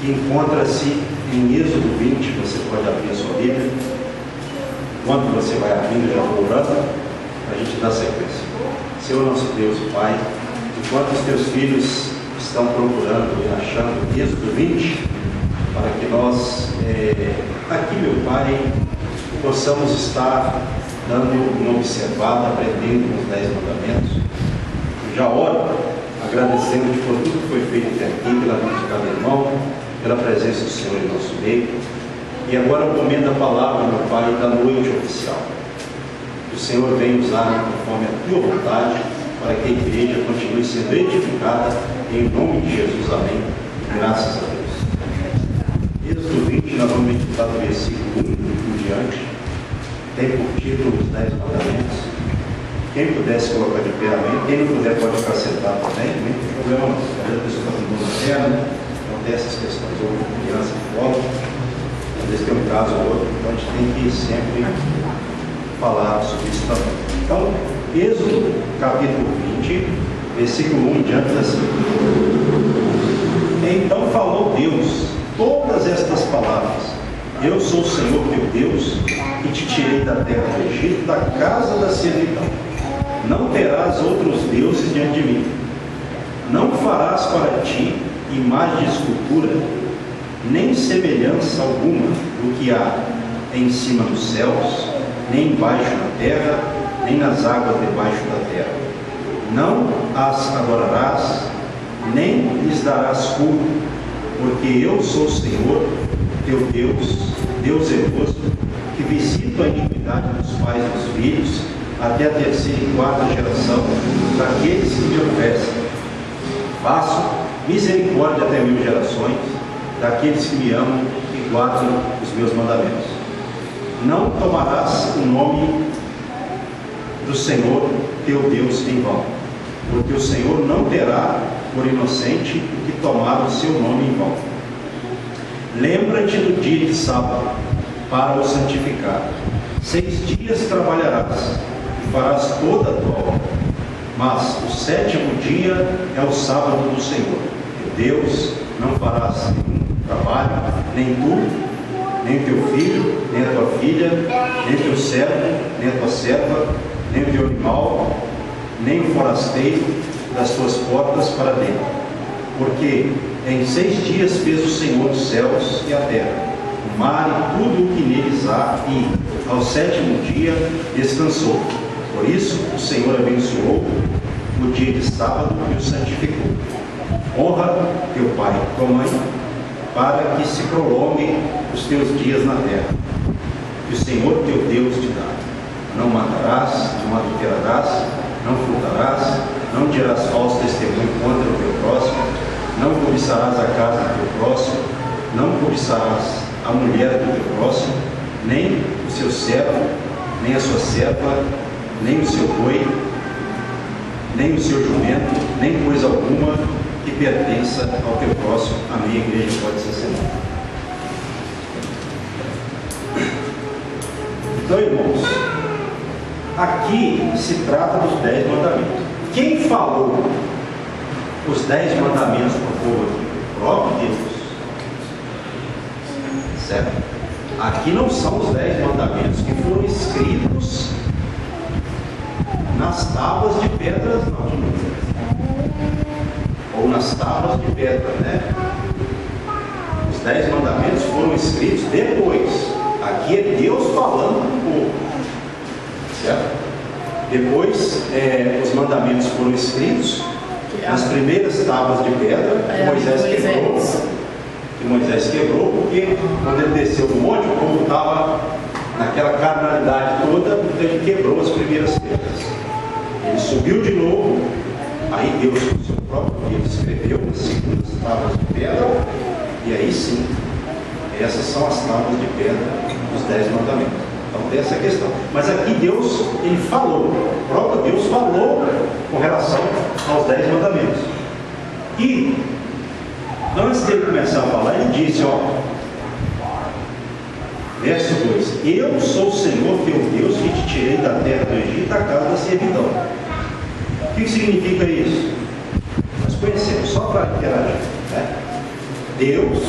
que encontra-se em Êxodo 20, você pode abrir a sua Bíblia. Enquanto você vai abrindo, eu já vou orando, para a gente dar sequência. Senhor nosso Deus e Pai, enquanto os teus filhos estão procurando e achando Êxodo 20, para que nós, aqui, meu Pai, possamos estar dando uma observada, aprendendo os 10 mandamentos. Já oro, agradecendo por tudo que foi feito até aqui, pela vida de cada irmão, pela presença do Senhor em nosso meio. E agora o momento da palavra, meu Pai, da noite oficial. Que o Senhor venha usar conforme a tua vontade, para que a igreja continue sendo edificada, em nome de Jesus. Amém. Graças a Deus. Êxodo 20, nós vamos meditar do versículo 1 em diante. Tem por título os 10 mandamentos. Quem puder se colocar de pé, amém. Quem não puder pode ficar sentado também, não tem problema. Às vezes a pessoa está com dor na perna, né? Então tem essas questões, ou criança que colo, às vezes tem um caso ou outro, então a gente tem que sempre falar sobre isso também. Então, Êxodo capítulo 20, versículo 1 em diante, assim: Então falou Deus todas estas palavras: Eu sou o Senhor teu Deus, que te tirei da terra do Egito, da casa da servidão. Não terás outros deuses diante de mim. Não farás para ti imagem de escultura, nem semelhança alguma do que há em cima dos céus, nem embaixo da terra, nem nas águas debaixo da terra. Não as adorarás, nem lhes darás culto, porque eu sou o Senhor teu Deus, Deus zeloso, que visito a iniquidade dos pais e dos filhos, até a terceira e quarta geração daqueles que me oferecem. Faço misericórdia até 1000 gerações daqueles que me amam e guardam os meus mandamentos. Não tomarás o nome do Senhor teu Deus em vão, porque o Senhor não terá por inocente o que tomar o seu nome em vão. Lembra-te do dia de sábado, para o santificar. 6 dias trabalharás, e farás toda a tua obra. Mas o 7º dia é o sábado do Senhor, teu Deus. Não farás nenhum trabalho, nem tu, nem teu filho, nem a tua filha, nem teu servo, nem a tua serva, nem o teu animal, nem o forasteiro das tuas portas para dentro. Porque em 6 dias fez o Senhor os céus e a terra, o mar e tudo o que neles há, e ao 7º dia descansou. Por isso o Senhor abençoou o dia de sábado e o santificou. Honra teu pai e tua mãe, para que se prolonguem os teus dias na terra, que o Senhor teu Deus te dá. Não matarás, não adulterarás, não furtarás, não dirás falso testemunho contra o teu próximo, não cobiçarás a casa do teu próximo, não cobiçarás a mulher do teu próximo, nem o seu servo, nem a sua serva, nem o seu boi, nem o seu jumento, nem coisa alguma que pertença ao teu próximo. A minha igreja pode ser sentada. Então, irmãos, aqui se trata dos 10 mandamentos. Quem falou os 10 mandamentos para o povo aqui? O próprio Deus. Certo? Aqui não são os 10 mandamentos que foram escritos nas tábuas de pedras, não. Ou nas tábuas de pedra, né? Os 10 mandamentos foram escritos depois. Aqui é Deus falando para o povo. Certo? Depois, os mandamentos foram escritos nas primeiras tábuas de pedra que Moisés quebrou, porque quando ele desceu do monte, o povo estava naquela carnalidade toda, então ele quebrou as primeiras pedras. Ele subiu de novo, aí Deus, com o seu próprio Deus, escreveu as segundas tábuas de pedra, e aí sim, essas são as tábuas de pedra dos 10 mandamentos. Então tem essa questão. Mas aqui Deus, ele falou, o próprio Deus falou com relação aos 10 mandamentos. E antes dele começar a falar, ele disse, verso 2: Eu sou o Senhor teu Deus, que te tirei da terra do Egito, da casa da servidão. O que significa isso? Nós conhecemos, só para interagir, né? Deus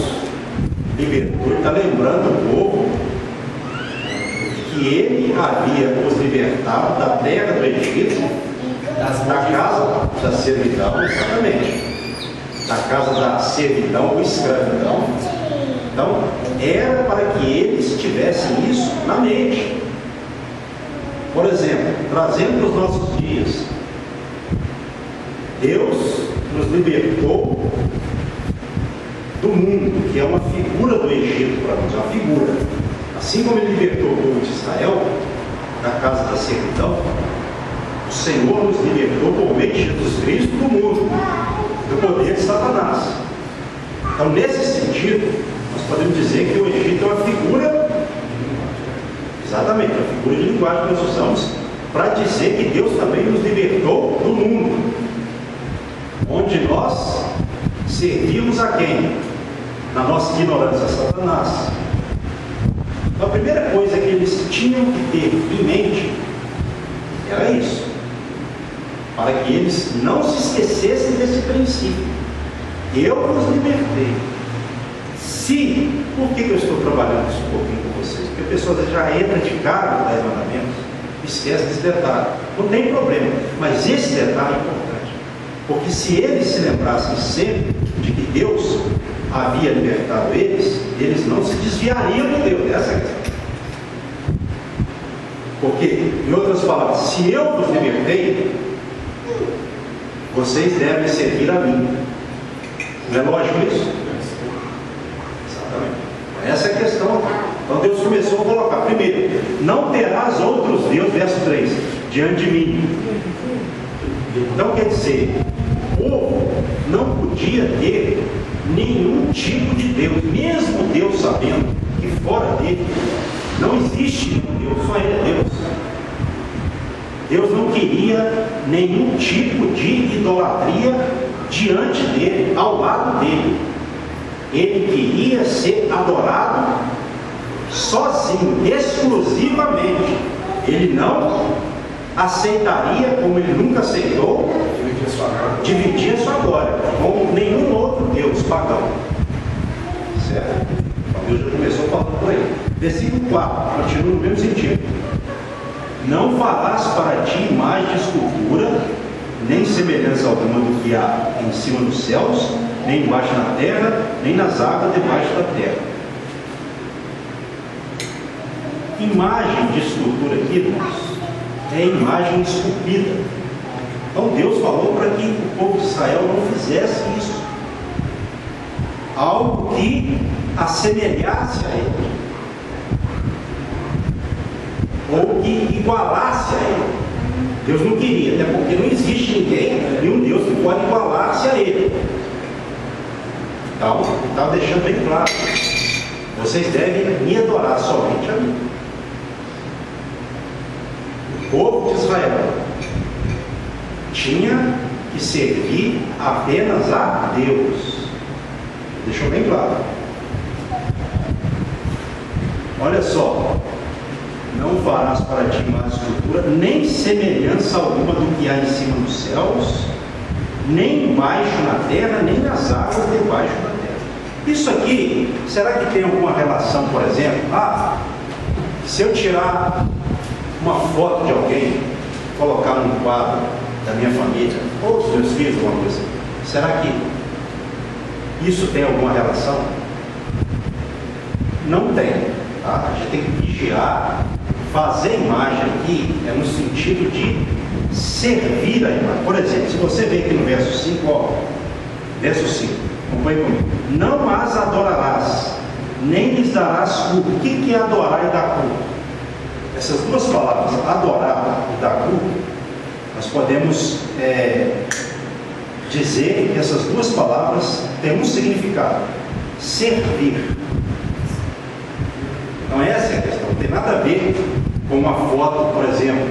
libertou, está lembrando o povo que ele havia os libertado da terra do Egito, da casa da servidão, exatamente, da casa da servidão ou escravidão. Então, era para que eles tivessem isso na mente. Por exemplo, trazendo para os nossos dias, Deus nos libertou do mundo, que é uma figura do Egito para nós, uma figura. Assim como ele libertou o povo de Israel da casa da servidão, o Senhor nos libertou por meio de Jesus Cristo do mundo, do poder de Satanás. Então, nesse sentido, nós podemos dizer que o Egito é uma figura, exatamente, uma figura de linguagem que nós usamos para dizer que Deus também nos libertou do mundo, onde nós servimos a quem? Na nossa ignorância, a Satanás. Então, a primeira coisa que eles tinham que ter em mente era isso, para que eles não se esquecessem desse princípio. Eu vos libertei. Por que eu estou trabalhando isso um pouquinho com vocês? Porque a pessoa já entra de cara no 10 mandamentos, esquece desse detalhe. Não tem problema, mas esse detalhe é importante. Porque se eles se lembrassem sempre de que Deus havia libertado eles, eles não se desviariam de Deus. Essa é a questão. Porque, em outras palavras, se eu vos libertei, vocês devem servir a mim. Não é lógico isso? Exatamente. Essa é a questão. Então Deus começou a colocar, primeiro, não terás outros deuses, verso 3, diante de mim. Então quer dizer, o povo não podia ter nenhum tipo de Deus, mesmo Deus sabendo que fora dele não existe nenhum Deus, só ele é Deus. Deus não queria nenhum tipo de idolatria diante dele, ao lado dele. Ele queria ser adorado sozinho, exclusivamente. Ele não aceitaria, como ele nunca aceitou, dividir a sua glória com nenhum outro Deus pagão. Certo? Então Deus já começou falando por aí. Versículo 4, continua no mesmo sentido. Não farás para ti imagem de escultura, nem semelhança alguma do que há em cima dos céus, nem embaixo na terra, nem nas águas debaixo da terra. Imagem de escultura aqui, irmãos, é imagem esculpida. Então Deus falou para que o povo de Israel não fizesse isso. Algo que assemelhasse a ele, ou que igualasse a ele. Deus não queria, até porque não existe ninguém, nenhum Deus que pode igualar-se a ele. Então, ele estava deixando bem claro: vocês devem me adorar somente a mim. O povo de Israel tinha que servir apenas a Deus. Deixou bem claro. Olha só: não farás para ti imagem de escultura, nem semelhança alguma do que há em cima dos céus, nem embaixo na terra, nem nas águas debaixo da terra. Isso aqui, será que tem alguma relação, por exemplo? Se eu tirar uma foto de alguém, colocar num quadro da minha família, ou dos meus filhos, alguma coisa assim, será que isso tem alguma relação? Não tem. Tá? A gente tem que vigiar. Fazer imagem aqui é no sentido de servir a imagem. Por exemplo, se você vê aqui no verso 5, verso 5, acompanhe comigo. Não as adorarás, nem lhes darás culto. O que é adorar e dar culto? Essas duas palavras, adorar e dar culto, nós podemos dizer que essas duas palavras têm um significado: servir. Então essa é a questão, não tem nada a ver com uma foto, por exemplo,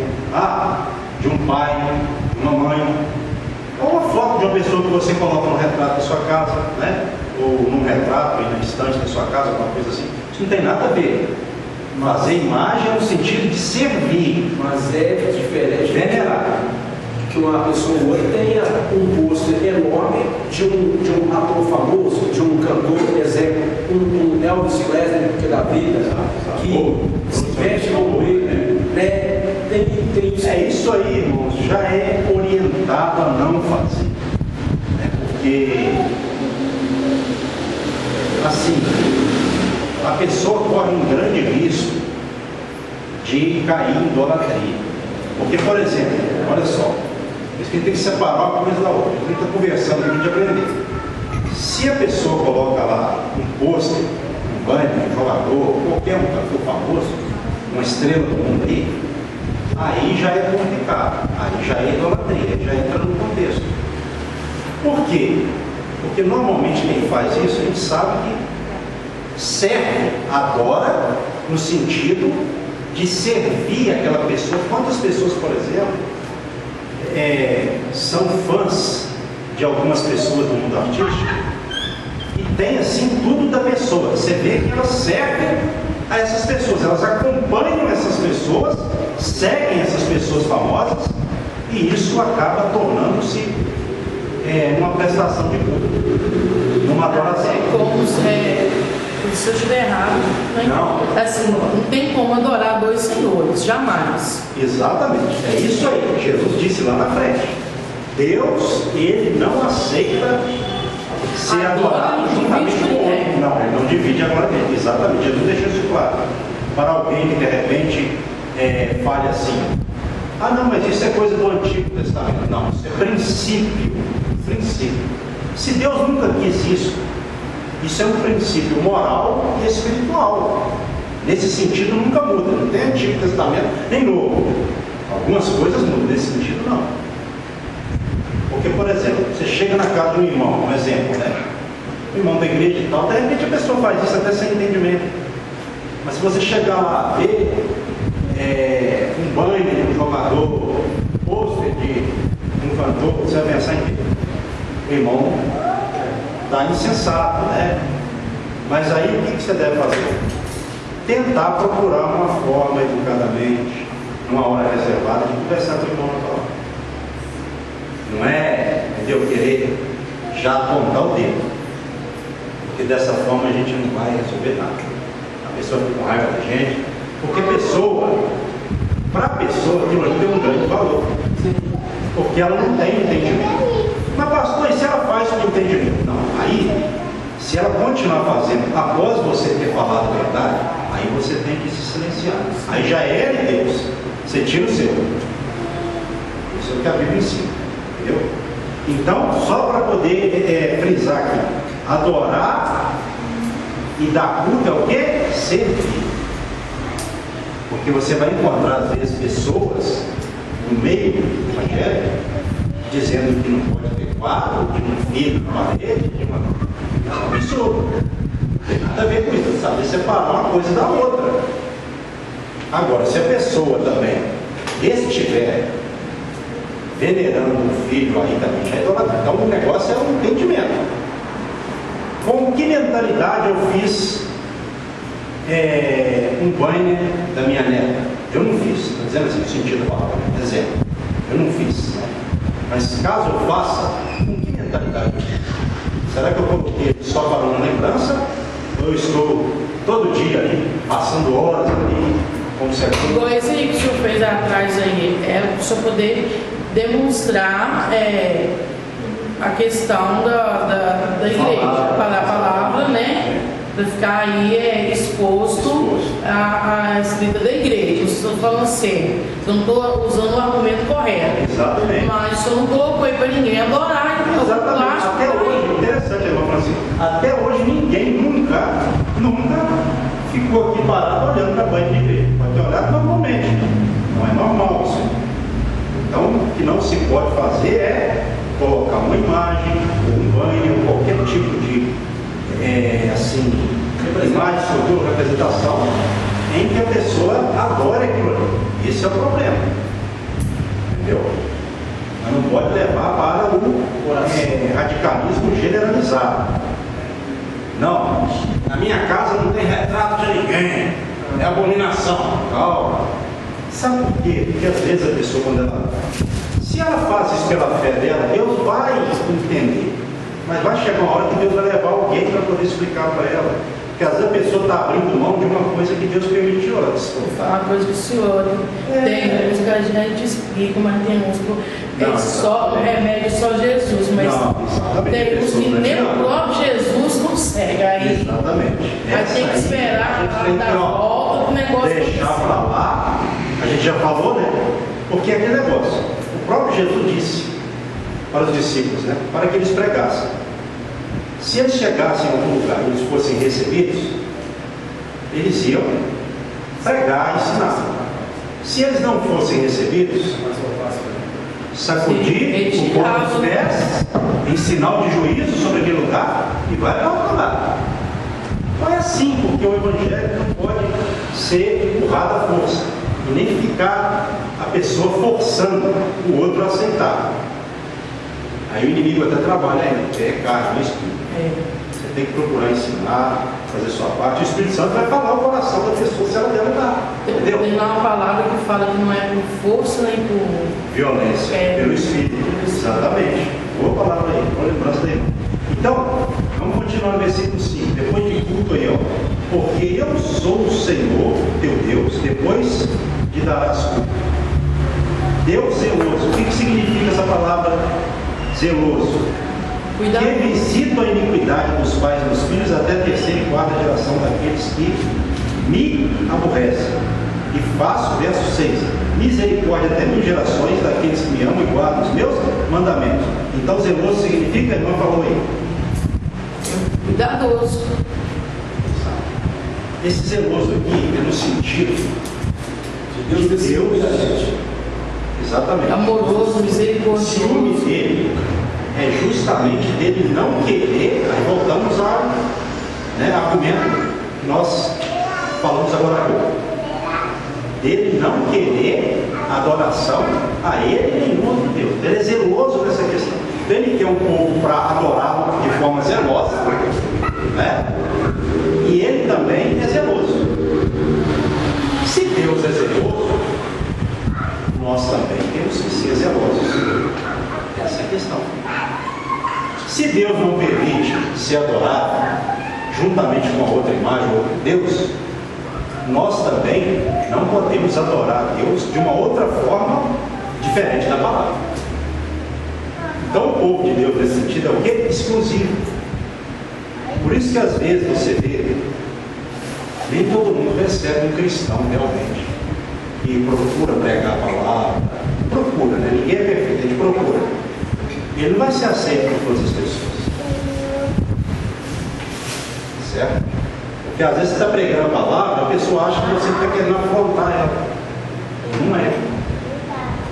de um pai, de uma mãe, ou uma foto de uma pessoa que você coloca no retrato da sua casa, né? Ou num retrato aí na estante da sua casa, alguma coisa assim. Isso não tem nada a ver. Fazer imagem é no sentido de servir. Mas é diferente. Venerar. que uma pessoa ou outra tenha um pôster enorme de um ator famoso, de um cantor, por exemplo, um Elvis Presley que é da vida, que se veste como ele, né? Tem isso. É isso aí, irmãos, já é orientado a não fazer. Porque, assim, a pessoa corre um grande risco de cair em idolatria. Porque, por exemplo, olha só, isso que a gente tem que separar uma coisa da outra. A gente está conversando aqui de aprender. Se a pessoa coloca lá um pôster, um banner, um jogador, qualquer um cantor famoso, uma estrela do mundo aí já é complicado, aí já é idolatria, já entra no contexto. Por quê? Porque normalmente quem faz isso, a gente sabe que serve, adora, no sentido de servir aquela pessoa. Quantas pessoas, por exemplo, são fãs de algumas pessoas do mundo artístico e tem assim tudo da pessoa. Você vê que elas servem a essas pessoas, elas acompanham essas pessoas, seguem essas pessoas famosas, e isso acaba tornando-se uma prestação de culto, numa adoração. Como se eu estiver errado, né? Não. Assim, não tem como adorar dois senhores, jamais. Exatamente, é isso aí. Jesus disse lá na frente: Deus, ele não aceita ser adorado juntamente com o outro. Não, ele não divide a glória dele. Exatamente, Jesus deixou isso claro. Para alguém que de repente fale assim: ah, não, mas isso é coisa do Antigo Testamento. Não, isso é princípio. Se Deus nunca quis isso é um princípio moral e espiritual. Nesse sentido nunca muda, não tem Antigo Testamento nem Novo. Algumas coisas mudam, nesse sentido não. Porque, por exemplo, você chega na casa de um irmão, um exemplo, né? Um irmão da igreja e tal, de repente a pessoa faz isso até sem entendimento. Mas se você chegar lá, ver um banner de um jogador, um pôster de um cantor, você vai pensar em quê? O irmão está insensato, né? Mas aí o que você deve fazer? Tentar procurar uma forma, educadamente, numa hora reservada, de conversar com o irmão na palavra. Não é eu querer já apontar o dedo, porque dessa forma a gente não vai resolver nada. A pessoa fica com raiva da gente, porque para a pessoa aquilo ali tem um grande valor, porque ela não tem entendimento. Mas pastor, e se ela faz com entendimento? Não, aí, se ela continuar fazendo após você ter falado a verdade, aí você tem que se silenciar. Aí já é de Deus, você tira o seu. Isso é o que a Bíblia ensina, entendeu? Então, só para poder frisar aqui, adorar e dar culto é o quê? Servir. Porque você vai encontrar às vezes pessoas no meio do evangelho dizendo que não pode ter quadro, de um filho na parede, de uma... Não, isso não tem nada a ver com isso, sabe? Separar uma coisa da outra. Agora, se a pessoa também estiver venerando um filho aí também, já é idolatria. Então o negócio é um entendimento. Com que mentalidade eu fiz um banner da minha neta? Eu não fiz, estou dizendo assim, no sentido da palavra, exemplo. Eu não fiz, né? Mas caso eu faça, com que mentalidade? Será que eu coloquei só para uma lembrança? Ou eu estou todo dia ali, passando horas ali, consertando? Igual esse aí que o senhor fez atrás aí, para o senhor poder demonstrar a questão da igreja, para a palavra, né? Para ficar aí exposto à escrita da igreja. Estou falando assim, não estou usando o argumento correto. Exatamente. Mas eu não colocou aí para ninguém adorar. Exatamente. Até hoje, interessante, irmão Francisco, até hoje ninguém nunca ficou aqui parado olhando para a banha de igreja. Pode ter olhado normalmente. Não é normal isso. Então, o que não se pode fazer é colocar uma imagem, um banho, qualquer tipo de imagem, estrutura, representação, em que a pessoa adora aquilo ali. Esse é o problema. Entendeu? Mas não pode levar para o radicalismo generalizado. Não, na minha casa não tem retrato de ninguém, é abominação. Calma. Sabe por quê? Porque às vezes a pessoa, quando ela Se ela faz isso pela fé dela, Deus vai entender. Mas vai chegar uma hora que Deus vai levar alguém para poder explicar para ela. Porque às vezes a pessoa está abrindo mão de uma coisa que Deus permitiu antes. Vou falar uma coisa que o senhor tem uns que a gente explica, mas tem uns que só remédio só Jesus, mas tem uns que nem o próprio Jesus consegue. Aí exatamente. Tem que esperar dar volta o negócio. Deixar para lá, a gente já falou, né? Porque é aquele negócio. O próprio Jesus disse para os discípulos, né? Para que eles pregassem. Se eles chegassem a algum lugar e eles fossem recebidos, eles iam pregar e ensinar. Se eles não fossem recebidos, sacudir o pó dos pés, em sinal de juízo sobre aquele lugar, e vai para outro lado. Não é assim, porque o Evangelho não pode ser empurrado à força, e nem ficar a pessoa forçando o outro a aceitar. Aí o inimigo até trabalha ainda, é carne, não é espírito. Você tem que procurar ensinar, fazer sua parte. O Espírito Santo vai falar o coração da pessoa se ela der lugar. Entendeu? Tem lá uma palavra que fala que não é por força nem por violência, pelo Espírito. Exatamente. Boa palavra aí, boa lembrança daí. Então, vamos continuar no versículo 5. Depois de culto aí, ó. Porque eu sou o Senhor, teu Deus, depois de darás culto. Deus zeloso. O que significa essa palavra zeloso? Cuidado. Que visito a iniquidade dos pais e dos filhos até a terceira e quarta geração daqueles que me aborrecem. E faço, verso 6, misericórdia até 1000 gerações daqueles que me amam e guardam os meus mandamentos. Então zeloso significa, a irmã falou aí, cuidadoso. Esse zeloso aqui é no sentido de Deus da gente. Exatamente. Amoroso, O misericordioso. ciúme dele é justamente dele não querer, aí voltamos ao argumento que nós falamos agora há pouco, dele não querer adoração a ele e nenhum outro Deus. Ele é zeloso nessa questão. Ele quer um povo para adorá-lo de forma zelosa, né? E ele também é zeloso. Se Deus é zeloso, nós também temos que ser zelosos. Essa é a questão. Se Deus não permite ser adorado juntamente com a outra imagem, outro Deus, nós também não podemos adorar Deus de uma outra forma diferente da palavra. Então o povo de Deus nesse sentido é o quê? Exclusivo. Por isso que às vezes você vê, nem todo mundo recebe um cristão realmente, e procura pregar a palavra, procura, né? Ninguém é perfeito, a gente procura. Ele não vai ser aceito por todas as pessoas. Certo? Porque às vezes você está pregando a palavra, a pessoa acha que você está querendo afrontar ela. Não é.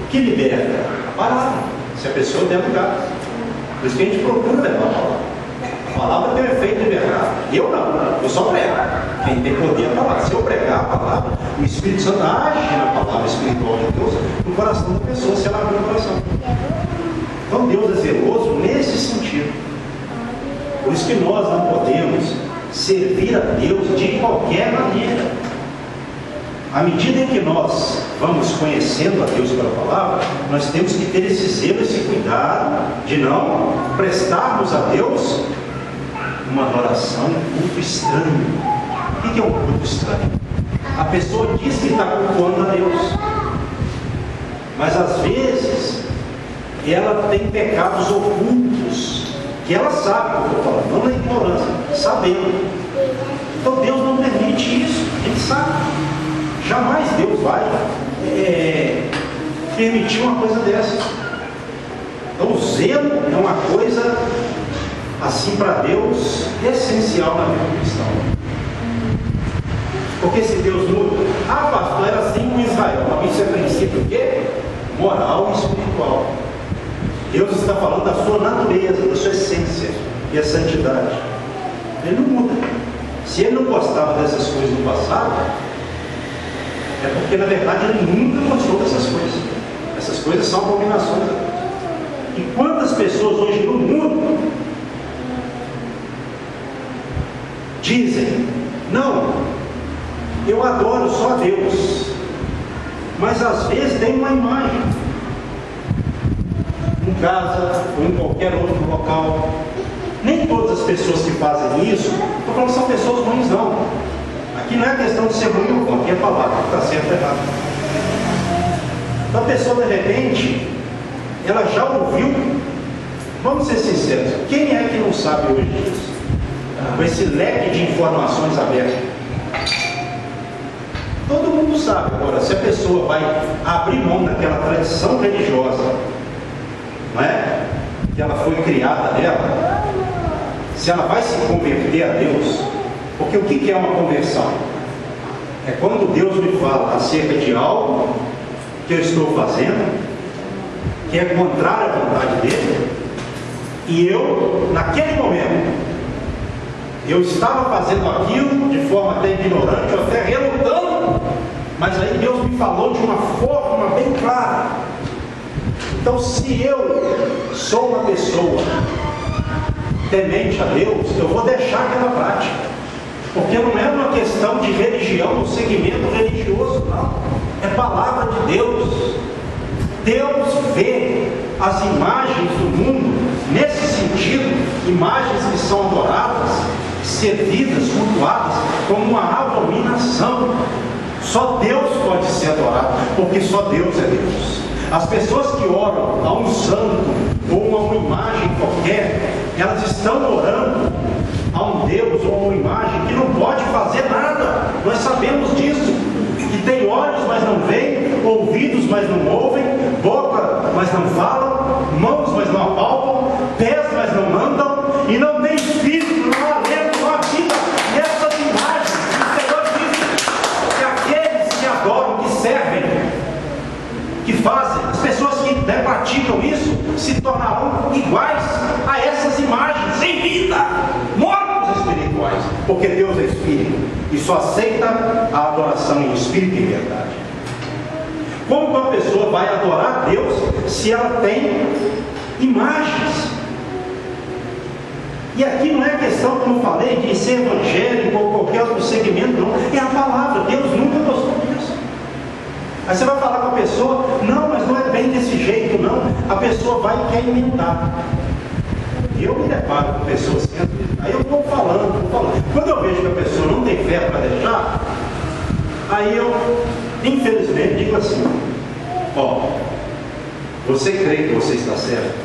O que liberta? A palavra. Se a pessoa der lugar. Por isso que a gente procura levar a palavra. A palavra tem um efeito libertar. Eu não, eu só prego. Quem tem poder é a palavra. Se eu pregar a palavra, o Espírito Santo age na palavra espiritual de Deus no coração da pessoa, se ela abrir o coração. Então Deus é zeloso nesse sentido. Por isso que nós não podemos servir a Deus de qualquer maneira. À medida em que nós vamos conhecendo a Deus pela palavra, nós temos que ter esse zelo, esse cuidado de não prestarmos a Deus uma adoração, um culto estranho. O que é um culto estranho? A pessoa diz que está cultuando a Deus, mas às vezes ela tem pecados ocultos que ela sabe o que eu estou falando, não na ignorância, sabendo. Então Deus não permite isso, a gente sabe. Jamais Deus vai permitir uma coisa dessa. Então o zelo é uma coisa assim para Deus essencial na vida cristã. Porque se Deus muda, pastor, era assim com Israel. Mas isso é princípio o quê? Moral e espiritual. Deus está falando da sua natureza, da sua essência e a santidade. Ele não muda. Se ele não gostava dessas coisas no passado, é porque na verdade ele nunca gostou dessas coisas. Essas coisas são abominações. E quantas pessoas hoje no mundo dizem: não, eu adoro só a Deus, mas às vezes tem uma imagem. em casa ou em qualquer outro local. Nem todas as pessoas que fazem isso, estou falando que são pessoas ruins, não. Aqui não é questão de ser ruim ou bom, aqui é palavra, que está certo ou errado. Então a pessoa, de repente, ela já ouviu. Vamos ser sinceros, quem é que não sabe hoje disso? Com esse leque de informações abertas. Todo mundo sabe. Agora, se a pessoa vai abrir mão daquela tradição religiosa, não é? Que ela foi criada nela, se ela vai se converter a Deus, porque o que é uma conversão? É quando Deus me fala acerca de algo que eu estou fazendo, que é contrário à vontade dele, e eu, naquele momento, eu estava fazendo aquilo de forma até ignorante, ou até relutando, mas aí Deus me falou de uma forma bem clara. Então, se eu sou uma pessoa temente a Deus, eu vou deixar aquela prática, porque não é uma questão de religião ou segmento religioso, não, é palavra de Deus. Deus vê as imagens do mundo nesse sentido, imagens que são adoradas, servidas, cultuadas, como uma abominação. Só Deus pode ser adorado, porque só Deus é Deus. As pessoas que oram a um santo ou a uma imagem qualquer, elas estão orando a um Deus ou a uma imagem que não pode fazer nada. Nós sabemos disso. Que tem olhos, mas não veem, ouvidos, mas não ouvem, boca, mas não falam, mãos, mas não apalpam, pés, mas não andam, e não tem espírito, não há alento, não há vida. E essas imagens, o Senhor diz que aqueles que adoram, que servem, que fazem, as pessoas que praticam isso, se tornarão iguais a essas imagens, sem vida, mortos espirituais, porque Deus é espírito e só aceita a adoração em espírito e verdade. Como uma pessoa vai adorar Deus se ela tem imagens? E aqui não é questão, como eu falei, de ser evangélico ou qualquer outro segmento, não. É a palavra. Deus nunca gostou disso. Aí você vai falar com a pessoa, não, mas não é bem desse jeito, não. A pessoa vai e quer inventar. Eu me deparo com pessoas que aí eu vou falando. Quando eu vejo que a pessoa não tem fé para deixar, aí eu, infelizmente, digo assim: ó, você crê que você está certo?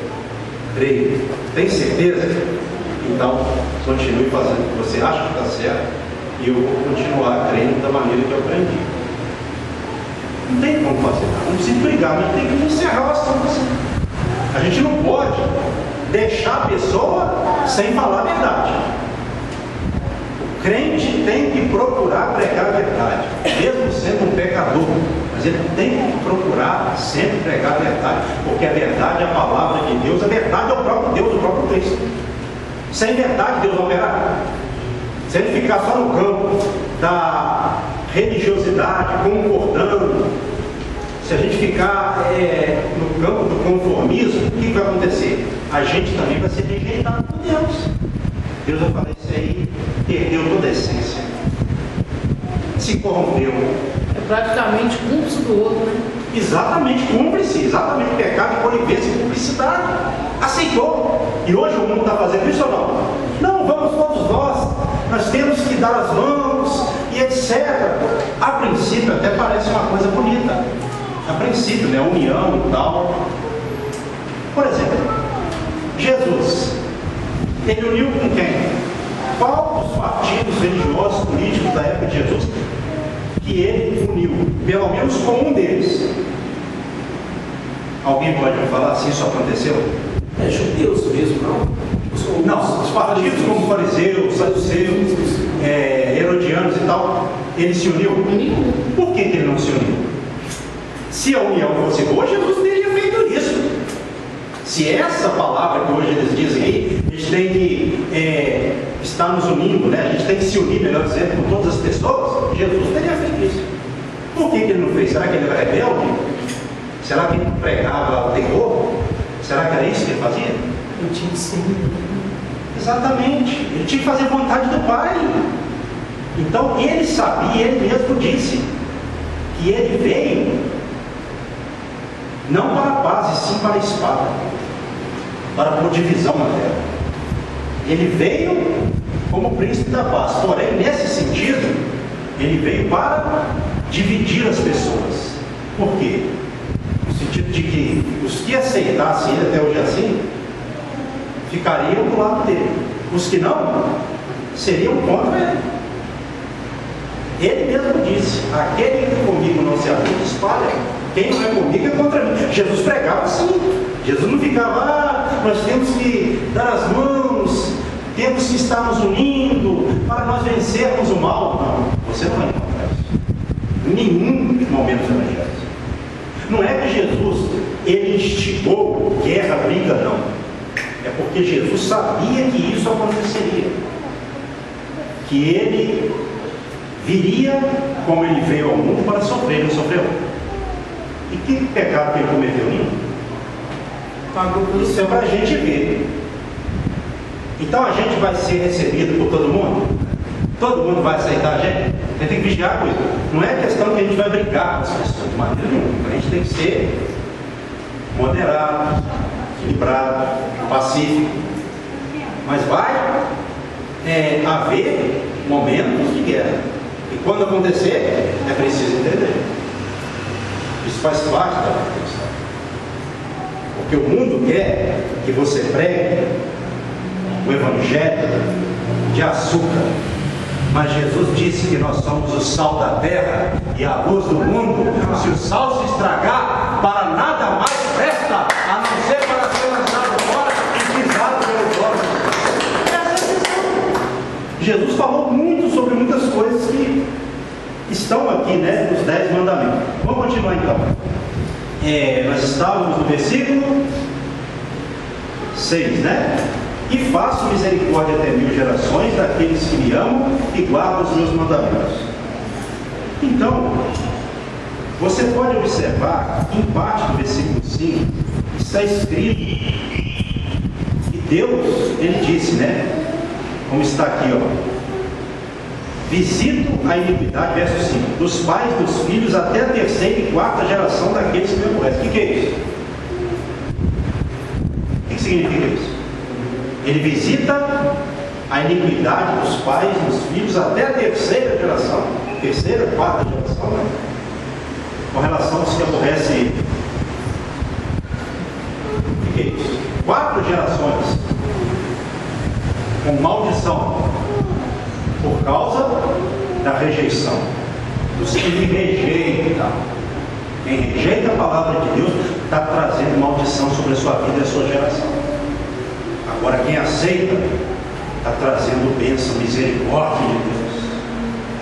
Creio. Tem certeza? Então, continue fazendo o que você acha que está certo, e eu vou continuar crendo da maneira que eu aprendi. Não tem como fazer nada, não precisa brigar, mas tem que encerrar o assunto assim. A gente não pode deixar a pessoa sem falar a verdade. O crente tem que procurar pregar a verdade, mesmo sendo um pecador, mas ele tem que procurar sempre pregar a verdade, porque a verdade é a palavra de Deus, a verdade é o próprio Deus, o próprio Cristo. Sem verdade Deus não operará. Se ele ficar só no campo da religiosidade, concordando, se a gente ficar no campo do conformismo, o que vai acontecer? A gente também vai ser rejeitado por Deus. Deus vai falar: isso aí perdeu toda a essência, se corrompeu. É praticamente cúmplice do outro, né? Exatamente, cúmplice, exatamente, pecado de conivência e cumplicidade. Aceitou. E hoje o mundo está fazendo isso ou não? Não, vamos todos nós temos que dar as mãos e etc. A princípio até parece uma coisa bonita. A princípio, né? União e tal. Por exemplo, Jesus, ele uniu com quem? Qual dos partidos religiosos, políticos da época de Jesus que ele uniu? Pelo menos com um deles. Alguém pode me falar se isso aconteceu? É judeus mesmo, não? Não, os partidos como fariseus, saduceus, herodianos e tal, ele se uniu? Por que ele não se uniu? Se a união fosse boa, Jesus teria feito isso. Se essa palavra que hoje eles dizem aí, a gente tem que estar nos unindo, né? A gente tem que se unir, melhor dizendo, com todas as pessoas, Jesus teria feito isso. Por que ele não fez? Será que ele era rebelde? Será que ele pregava o terror? Será que era isso que ele fazia? Eu tinha que ser. Exatamente. Ele tinha que fazer a vontade do Pai. Então ele sabia, ele mesmo disse que ele veio não para a paz, e sim para a espada. para pôr divisão na terra. Ele veio como príncipe da paz, porém, nesse sentido, ele veio para dividir as pessoas. Por quê? No sentido de que os que aceitassem ele até hoje assim, ficariam do lado dele. Os que não, seriam contra ele. Ele mesmo disse: aquele que comigo não se ajuda, espalha. Quem não é comigo é contra mim. Jesus pregava assim. Jesus não ficava: nós temos que dar as mãos, temos que estar nos unindo para nós vencermos o mal. Não, você não vai encontrar isso em nenhum momento dos evangelhos. Não é que Jesus ele instigou guerra, briga, não. É porque Jesus sabia que isso aconteceria, que ele viria como ele veio ao mundo para sofrer. Ele sofreu. E que pecado que ele cometeu? Nenhum. Isso é para a gente ver. Então a gente vai ser recebido por todo mundo? Todo mundo vai aceitar a gente? A gente tem que vigiar com isso. Não é questão que a gente vai brigar com as pessoas de maneira nenhuma. A gente tem que ser moderado, equilibrado, pacífico. Mas vai haver momentos de guerra. E quando acontecer, é preciso entender. Isso faz parte da questão. Porque o mundo quer que você pregue o evangelho de açúcar. Mas Jesus disse que nós somos o sal da terra e a luz do mundo. Se o sal se estragar, para nada mais presta, a não ser para ser lançado fora e pisado pelos homens. Jesus falou muito sobre muitas coisas que estão aqui, né, nos 10 mandamentos. Vamos continuar então. Nós estávamos no versículo 6, né? E faço misericórdia até 1000 gerações daqueles que me amam e guardam os meus mandamentos. Então, você pode observar, em parte do versículo 5, está escrito que Deus, ele disse, né? Como está aqui, ó: visito a iniquidade, verso 5, dos pais, dos filhos, até a 3ª e 4ª geração daqueles que me aborrecem. O que é isso? O que significa isso? Ele visita a iniquidade dos pais, dos filhos, até a 3ª geração, 3ª, 4ª geração, né? Com relação aos que aborrecem ele. O que é isso? 4 gerações com maldição por causa da rejeição, dos que me rejeitam. Quem rejeita a palavra de Deus está trazendo maldição sobre a sua vida e a sua geração. Agora quem aceita está trazendo bênção, misericórdia de Deus.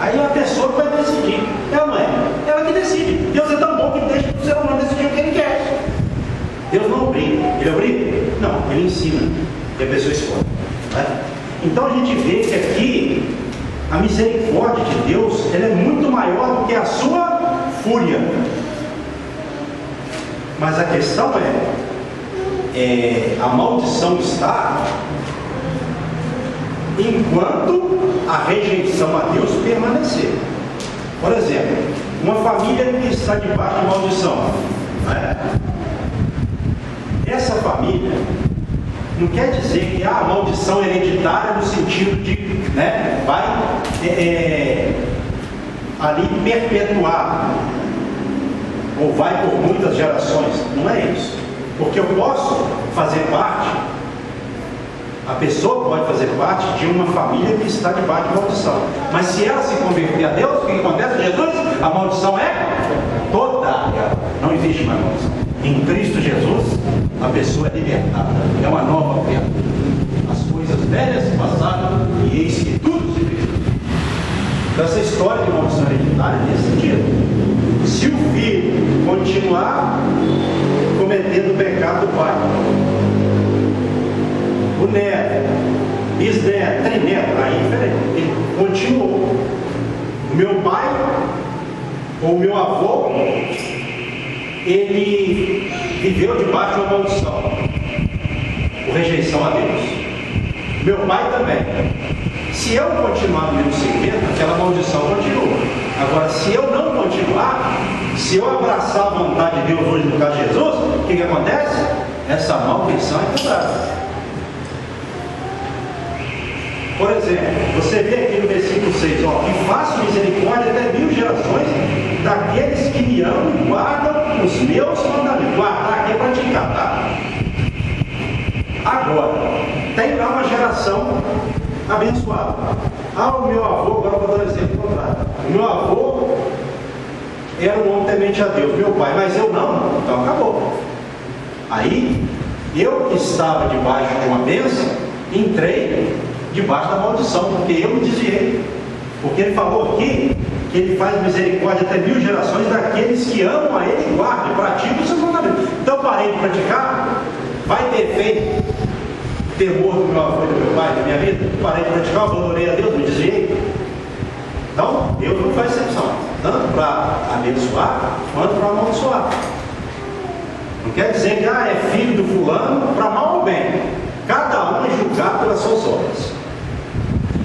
Aí a pessoa vai decidir. Ela não é? Ela que decide. Deus é tão bom que deixa o ser humano decidir o que ele quer. Deus não obriga. Ele obriga? Não, ele ensina. E a pessoa escolhe. Né? Então a gente vê que aqui a misericórdia de Deus ela é muito maior do que a sua fúria. Mas a questão a maldição está enquanto a rejeição a Deus permanecer. Por exemplo, uma família que está debaixo de maldição, né? Essa família não quer dizer que a maldição hereditária no sentido de, né, vai ali perpetuar ou vai por muitas gerações. Não é isso. Porque eu posso fazer parte, a pessoa pode fazer parte de uma família que está debaixo de maldição. Mas se ela se converter a Deus, o que acontece? Jesus, a maldição é toda. Não existe mais maldição. Em Cristo Jesus, a pessoa é libertada. É uma nova criatura. As coisas velhas passaram e eis que tudo se fez. Então, essa história de maldição hereditária é nesse sentido. Se o filho continuar cometendo o pecado do pai, o neto, bisneto, trineto, aí é diferente. Ele continuou. O meu pai ou o meu avô, ele viveu debaixo de uma maldição, por rejeição a Deus. Meu pai também. Se eu continuar no meu segredo, aquela maldição continua. Agora, se eu não continuar, se eu abraçar a vontade de Deus hoje no caso de Jesus, o que acontece? essa maldição é quebrada. Por exemplo, você vê aqui no versículo 6, ó, e faço misericórdia até 1000 gerações daqueles que me amam e guardam os meus mandamentos. Guardar aqui é praticar, tá? Agora, tem lá uma geração abençoada. O meu avô, agora eu vou dar um exemplo contrário. O meu avô era um homem temente a Deus, meu pai, mas eu não, então acabou. Aí, eu que estava debaixo de uma bênção, entrei debaixo da maldição, porque eu me desviei. Porque ele falou aqui que ele faz misericórdia até 1000 gerações daqueles que amam a ele e guardam e praticam os seus mandamentos. Então eu parei de praticar, vai ter feito temor do meu avô e do meu pai, da minha vida? Parei de praticar, abandonei a Deus, me desviei. Então, Deus não faz exceção, tanto para abençoar, quanto para amaldiçoar. Não quer dizer que é filho do fulano, para mal ou bem. Cada um é julgado pelas suas obras.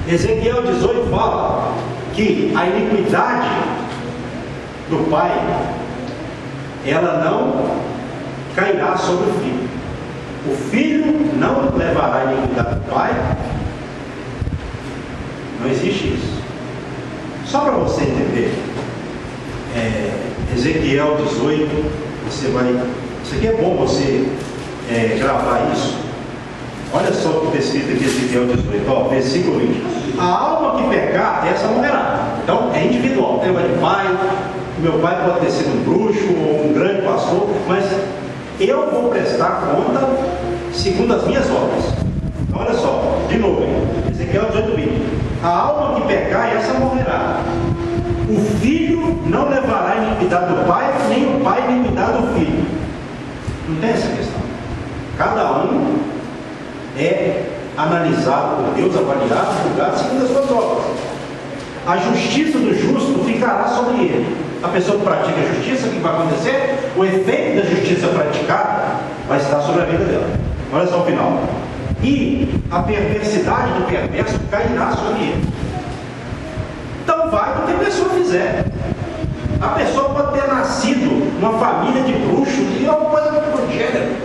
Ezequiel 18 fala que a iniquidade do pai, ela não cairá sobre o filho. O filho não levará a iniquidade do pai. Não existe isso. Só para você entender, Ezequiel 18, você vai. Isso aqui é bom você gravar isso. Olha só o que está escrito aqui, Ezequiel 18, ó, versículo 20. A alma que pecar, essa morrerá. Então é individual, tema de pai. Meu pai pode ter sido um bruxo ou um grande pastor, mas eu vou prestar conta segundo as minhas obras. Então, olha só, de novo, Ezequiel 18, 20. A alma que pecar, essa morrerá. O filho não levará a iniquidade do pai, nem o pai a iniquidade do filho. Não tem essa questão. Cada um é analisado por Deus, avaliado, julgado segundo as suas obras. A justiça do justo ficará sobre ele. A pessoa que pratica a justiça, o que vai acontecer? O efeito da justiça praticada vai estar sobre a vida dela. Olha só o final. E a perversidade do perverso cairá sobre ele. Então vai do que a pessoa fizer. A pessoa pode ter nascido numa família de bruxos e alguma coisa do gênero,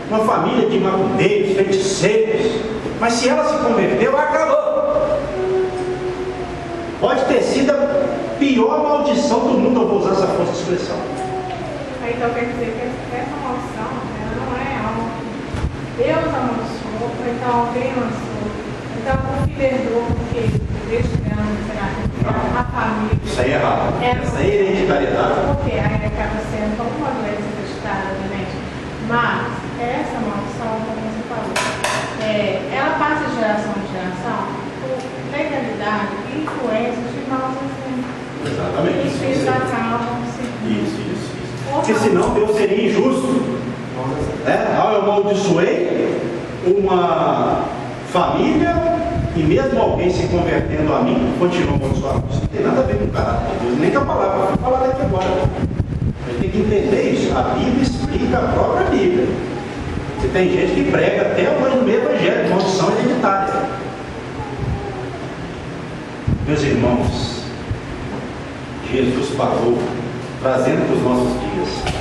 uma família de macumbeiros, feiticeiros, mas se ela se converteu, acabou. Pode ter sido a pior maldição do mundo, eu vou usar essa força de expressão. Então quer dizer que essa maldição, ela não é algo que Deus amaldiçoou, ou então alguém lançou, então o filho herdou, porque desde criança, será que a família. Isso aí é errado. Essa é hereditariedade. Porque aí acaba sendo como uma doença hereditária, obviamente. Mas essa maldição, como você falou, ela passa de geração em geração por legalidade e influências de maus ensinos. Exatamente. Os filhos acabam seguindo. Isso. Porque senão Deus seria injusto. Eu amaldiçoei uma família e mesmo alguém se convertendo a mim, continua amaldiçoado. Isso não tem nada a ver com o caráter de Deus, nem com a palavra. Vou falar daqui agora. A gente tem que entender isso. A Bíblia explica a própria Bíblia. E tem gente que prega até hoje no meio evangelho, maldição hereditária. Meus irmãos, Jesus pagou, trazendo para os nossos dias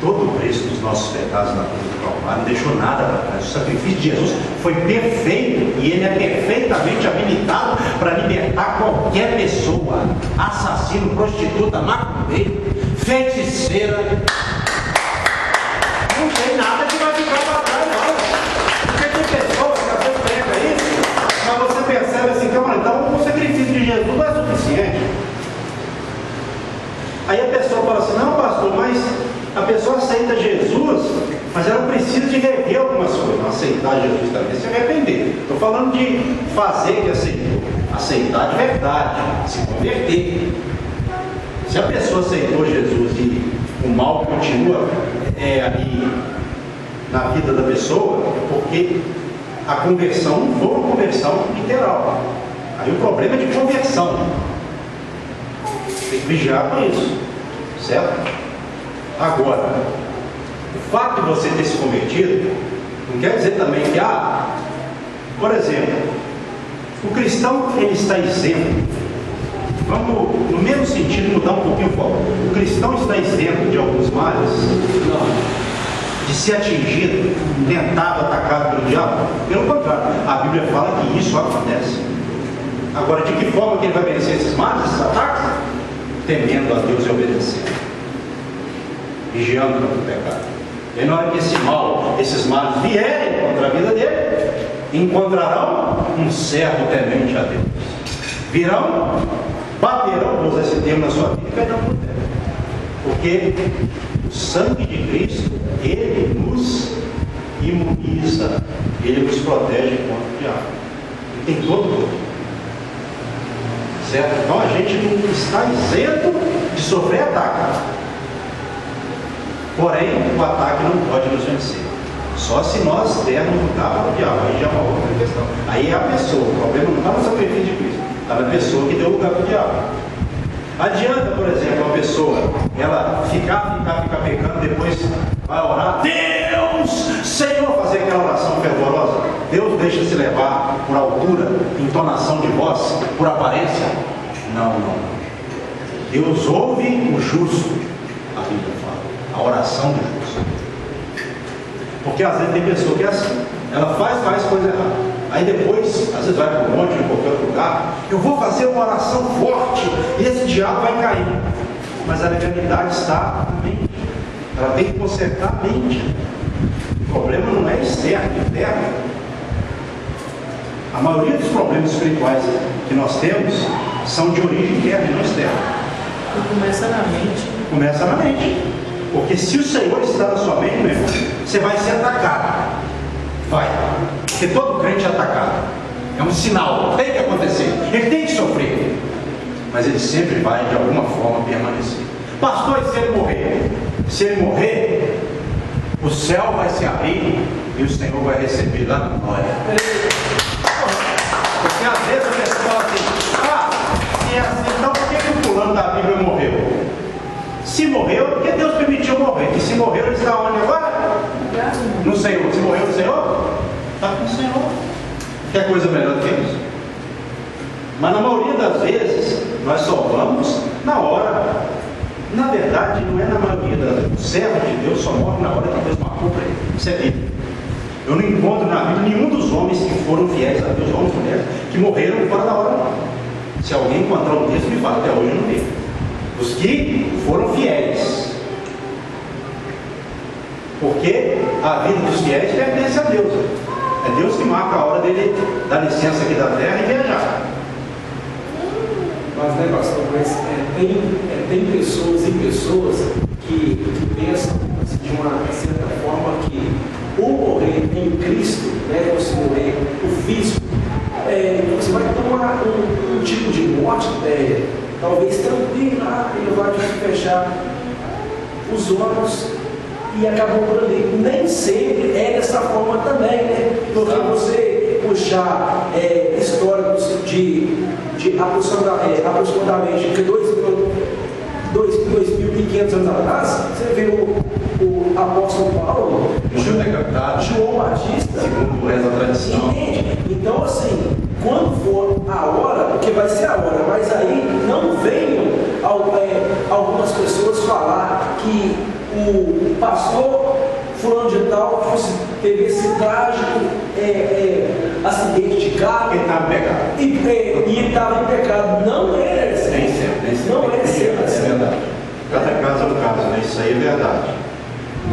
todo o preço dos nossos pecados na cruz do Calvário, não deixou nada para trás. O sacrifício de Jesus foi perfeito e ele é perfeitamente habilitado para libertar qualquer pessoa, assassino, prostituta, macumbeiro, feiticeira. Não tem nada que vai ficar para trás, não. Porque tem pessoas que às vezes pegam isso, mas você percebe assim, então o sacrifício de Jesus não é suficiente. Aí a pessoa fala assim, não pastor, mas a pessoa aceita Jesus, mas ela precisa de rever algumas coisas. Não aceitar Jesus também, se arrepender. Estou falando de fazer que aceitou. Aceitar de verdade, se converter. Se a pessoa aceitou Jesus e o mal continua ali na vida da pessoa, é porque a conversão não foi uma conversão literal. Aí o problema é de conversão. Tem que vigiar com isso, certo? Agora, o fato de você ter se convertido não quer dizer também que, por exemplo, o cristão ele está isento. Vamos, no mesmo sentido, mudar um pouquinho o foco. O cristão está isento de alguns males? Não. de ser atingido, tentado, atacado pelo diabo? Pelo contrário, a Bíblia fala que isso acontece. Agora, de que forma que ele vai vencer esses males, esses ataques? Temendo a Deus e obedecendo, vigiando contra o pecado. E na hora que esses males vierem contra a vida dele, encontrarão um servo temente a Deus. Virão, baterão, vou usar esse termo na sua vida, e cairão por terra. Porque o sangue de Cristo, ele nos imuniza, ele nos protege contra o diabo. Ele tem todo o poder. Certo? Então a gente não está isento de sofrer ataque. Porém, o ataque não pode nos vencer. Só se nós dermos lugar para o diabo. Aí já é uma outra questão. Aí é a pessoa. O problema não está no sacrifício de Cristo. Está na pessoa que deu lugar para o diabo. Adianta, por exemplo, uma pessoa, ela ficar pecando, depois vai orar, Deus, Senhor, fazer aquela oração fervorosa. Deus deixa se levar por altura, entonação de voz, por aparência? Não. Deus ouve o justo, a Bíblia fala, a oração do justo. Porque às vezes tem pessoa que é assim, ela faz coisa errada. Aí depois, às vezes vai para um monte, em qualquer outro lugar, eu vou fazer uma oração forte, e esse diabo vai cair. Mas a legalidade está na mente. Ela tem que consertar a mente. O problema não é externo, é interno. A maioria dos problemas espirituais que nós temos são de origem interna e não externa. E começa na mente. Começa na mente. Porque se o Senhor está na sua mente, meu irmão, você vai ser atacado. Vai. Porque todo crente é atacado. É um sinal. Tem que acontecer. Ele tem que sofrer. Mas ele sempre vai, de alguma forma, permanecer. Pastor, e se ele morrer? Se ele morrer, o céu vai se abrir e o Senhor vai receber lá na glória. Porque às vezes a pessoa fala assim, se é assim, então por que o fulano da Bíblia morreu? Se morreu, porque Deus permitiu morrer. E se morreu, ele está onde agora? No Senhor. Se morreu no Senhor, está com o Senhor. Quer coisa melhor do que isso? Mas na maioria das vezes, nós só vamos na hora. Na verdade, não é na maioria das vezes. O servo de Deus só morre na hora que Deus marcou para ele. Isso é Bíblia. Eu não encontro na Bíblia nenhum dos homens que foram fiéis a Deus, homens e mulheres, que morreram fora da hora, não. Se alguém encontrar um texto, me fala. Até hoje eu não vi. Os que foram fiéis. Porque a vida dos fiéis pertence a Deus. É Deus que marca a hora dele dar licença aqui da terra e viajar. Mas, né, pastor, tem pessoas e pessoas que pensam assim, de uma certa forma que ou morrer em Cristo, né, ou se morrer o físico, você vai tomar um tipo de morte, talvez tranquila, ele vai fechar os olhos e acabou por ali. Nem sempre é dessa forma também, né? Porque você puxar históricos de aproximadamente 2.500 anos atrás, você vê o apóstolo Paulo, João Batista, segundo essa tradição. Entende? Então, assim, quando for a hora, porque vai ser a hora, mas aí não venham algumas pessoas falar que o pastor fulano de tal teve esse trágico acidente de carro. Ele estava em pecado. E ele estava em pecado. Não era assim. Nem sempre. Não é sempre assim. É verdade. Cada caso é um caso, né? Isso aí é verdade.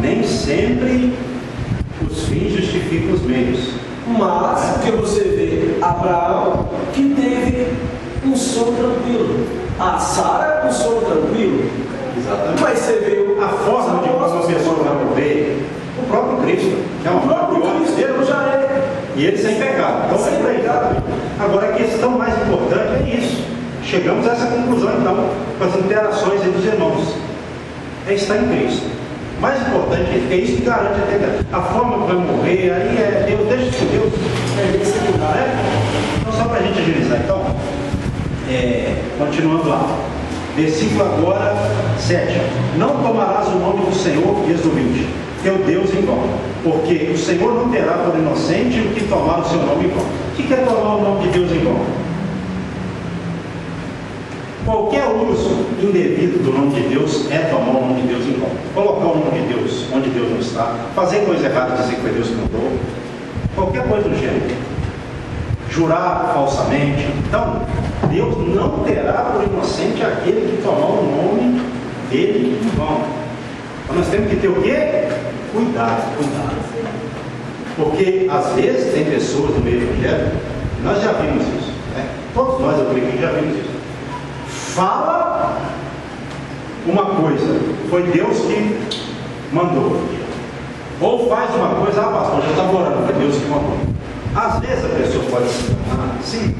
Nem sempre os fins justificam os meios. Mas, porque você vê Abraão, que teve um sono tranquilo. A Sara, um sono tranquilo. Exatamente. Mas você vê a forma de como uma pessoa vai morrer, o próprio Cristo, que é uma própria Cristo já é. E ele sem pecado. Então sem pecado. Agora a questão mais importante é isso. Chegamos a essa conclusão então, com as interações entre os irmãos. É estar em Cristo. O mais importante é isso que garante a forma que vai morrer, aí é Deus, deixa que Deus secundar, né? Então só para a gente agilizar, então, continuando lá. Versículo agora 7. Não tomarás o nome do Senhor, Êxodo 20, teu Deus em vão, porque o Senhor não terá por inocente o que tomar o seu nome em vão. O que é tomar o nome de Deus em vão? Qualquer uso indevido do nome de Deus é tomar o nome de Deus em vão. Colocar o nome de Deus onde Deus não está, fazer coisa errada, dizer que foi Deus que mandou, qualquer coisa do gênero. Jurar falsamente. Então, Deus não terá por inocente aquele que tomar o nome dele em vão. Então nós temos que ter o quê? Cuidado. Porque às vezes tem pessoas no meio do evangelho, nós já vimos isso, né? Todos nós, eu creio que já vimos isso. Fala uma coisa, foi Deus que mandou. Ou faz uma coisa, pastor, já estava orando, foi Deus que mandou. Às vezes a pessoa pode se enganar, sim,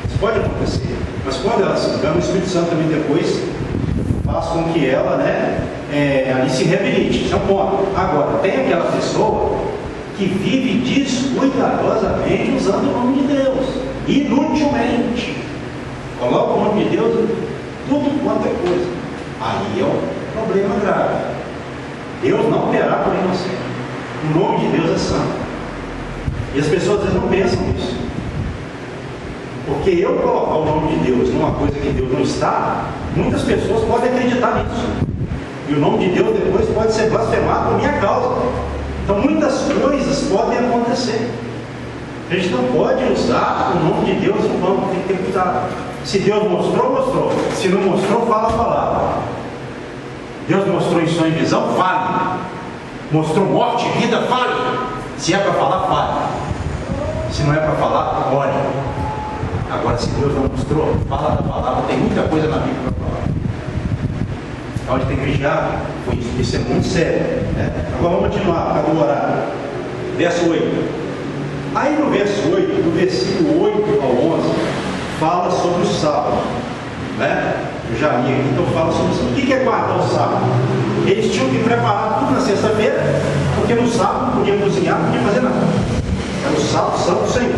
isso pode acontecer, mas quando ela se engana, o Espírito Santo também depois faz com que ela, ali se reabilite. Isso é um ponto. Agora, tem aquela pessoa que vive descuidadosamente usando o nome de Deus, inutilmente. Coloca o nome de Deus em tudo quanto é coisa. Aí é um problema grave. Deus não terá por inocente. O nome de Deus é santo. E as pessoas às vezes não pensam nisso. Porque eu colocar o nome de Deus numa coisa que Deus não está, muitas pessoas podem acreditar nisso. E o nome de Deus depois pode ser blasfemado por minha causa. Então muitas coisas podem acontecer. A gente não pode usar o nome de Deus em vão, tem que ter cuidado. Se Deus mostrou, mostrou. Se não mostrou, fala a palavra. Deus mostrou em sonho e visão, fale. Mostrou morte e vida, fale. Se é para falar, fale. Se não é para falar, ore. Agora, se Deus não mostrou, fala da palavra. Tem muita coisa na Bíblia para falar. Então a gente tem que vigiar. Isso é muito sério, né? Agora vamos continuar para o horário. Verso 8. Aí no verso 8, do versículo 8 ao 11, fala sobre o sábado, né? Eu já li aqui, então fala sobre o sábado. O que é guardar o sábado? Eles tinham que preparar tudo na sexta-feira, porque no sábado não podia cozinhar, não podia fazer nada. Era o sábado santo do Senhor.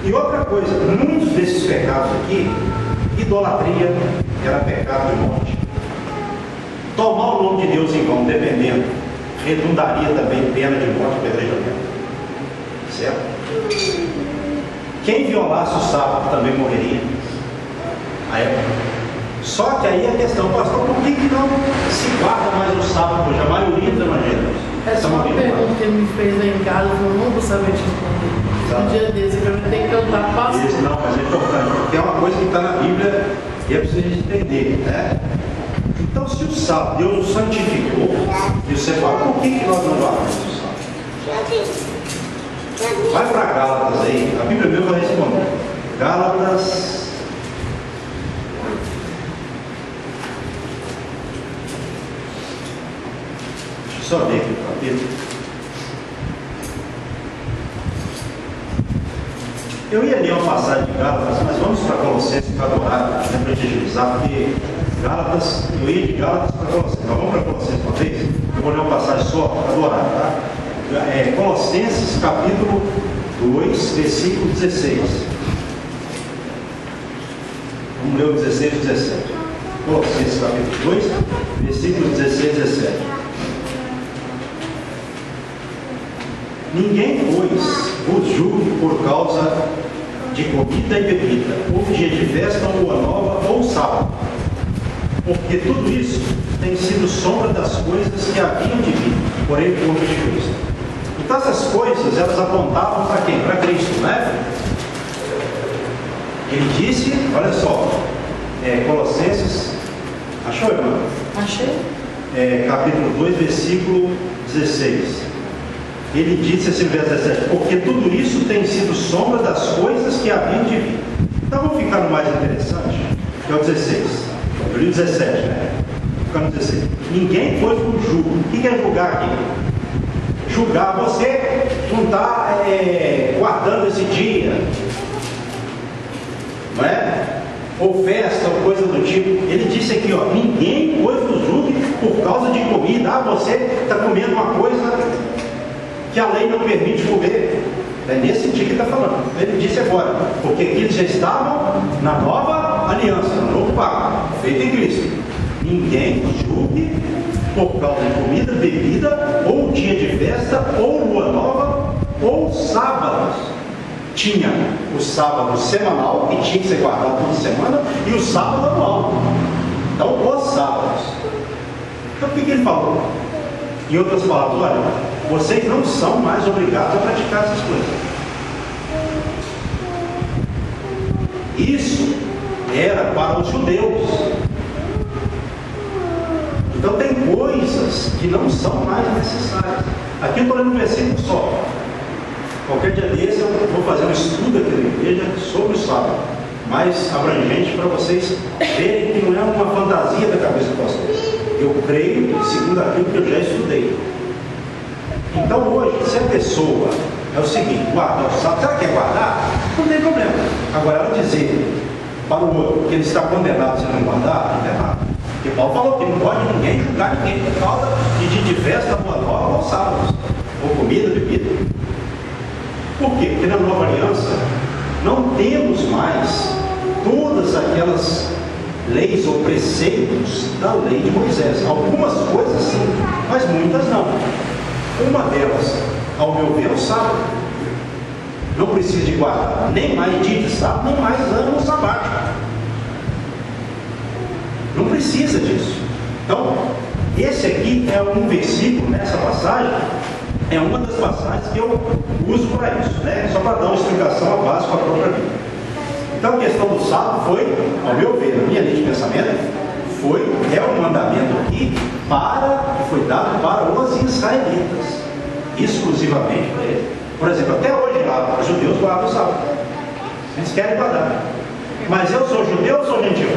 E outra coisa, muitos desses pecados aqui, idolatria era pecado de morte. Tomar o nome de Deus em vão, dependendo, redundaria também pena de morte, apedrejamento. Certo? Quem violasse o sábado também morreria. Só que aí a questão, pastor, por que não se guarda mais o sábado hoje? A maioria dos evangelhos. Essa é uma pergunta que ele me fez lá em casa, eu não vou saber te responder. Um dia desse, eu tenho que cantar pastor. Isso não, mas é importante, porque é uma coisa que está na Bíblia e é preciso entender, né? Então, se o sábado Deus o santificou e o separou, por que nós não guardamos o sábado? Vai para Gálatas aí, a Bíblia mesmo vai responder. Gálatas. Deixa eu só ver aqui o capítulo. Eu ia ler uma passagem de Gálatas, mas vamos para Colossenses para adorar, né, para agilizar, porque Gálatas, eu ia de Gálatas para Colossenses, mas vamos para Colossenses uma vez? Eu vou ler uma passagem só para adorar, tá? Colossenses capítulo 2, versículo 16. Vamos ler o 16 e 17. Colossenses capítulo 2, versículo 16 e 17. Ninguém, pois, vos julgue por causa de comida e bebida, ou dia de festa, ou lua nova, ou sábado, porque tudo isso tem sido sombra das coisas que haviam de vir, porém o corpo de Cristo. Então essas coisas, elas apontavam para quem? Para Cristo, né? Ele disse, olha só, Colossenses, achou, irmão? Achei. Capítulo 2, versículo 16. Ele disse assim, verso 17, porque tudo isso tem sido sombra das coisas que haviam de vir. Então vamos ficar no mais interessante, que é o 16. Eu li o 17, né? Ficar no 16. Ninguém pôs um julgo. O que é julgar aqui? Julgar, você não está guardando esse dia, não é? Ou festa, ou coisa do tipo. Ele disse aqui, ó, ninguém pôs o julgo por causa de comida. Você está comendo uma coisa que a lei não permite comer. É nesse dia que ele está falando. Ele disse agora, porque aqui eles já estavam na nova aliança, no novo pacto, feito em Cristo. Ninguém julgue por causa de comida, bebida, ou dia de festa, ou lua nova, ou sábados. tinha o sábado semanal, que tinha que ser guardado toda semana, e o sábado anual. Então, os sábados. Então, o que ele falou? Em outras palavras, olha, vocês não são mais obrigados a praticar essas coisas. Isso era para os judeus. Então tem coisas que não são mais necessárias. Aqui eu estou lendo um versículo só. Qualquer dia desse eu vou fazer um estudo aqui na igreja sobre o sábado, mais abrangente, para vocês verem que não é uma fantasia da cabeça do pastor. Eu creio segundo aquilo que eu já estudei. Então hoje, se a pessoa é o seguinte, guardar o sábado, se ela quer guardar, não tem problema. Agora ela dizer para o outro que ele está condenado se não guardar, não é errado. Porque Paulo falou que não pode ninguém julgar ninguém por causa de dia de festa, boa nova ou sábados, ou comida, bebida. Por quê? Porque na nova aliança não temos mais todas aquelas leis ou preceitos da lei de Moisés. Algumas coisas sim, mas muitas não. Uma delas, ao meu ver, é o sábado. Não precisa de guardar nem mais dia de sábado, nem mais ano sabático. Não precisa disso. Então, esse aqui é um versículo, nessa passagem, é uma das passagens que eu uso para isso, né? Só para dar uma explicação à base para a própria vida. Então, a questão do sábado foi, ao meu ver, na minha linha de pensamento, é um mandamento aqui foi dado para os israelitas, exclusivamente para eles. Por exemplo, até hoje lá, os judeus guardam o sábado. Eles querem guardar. Mas eu sou judeu ou sou gentil?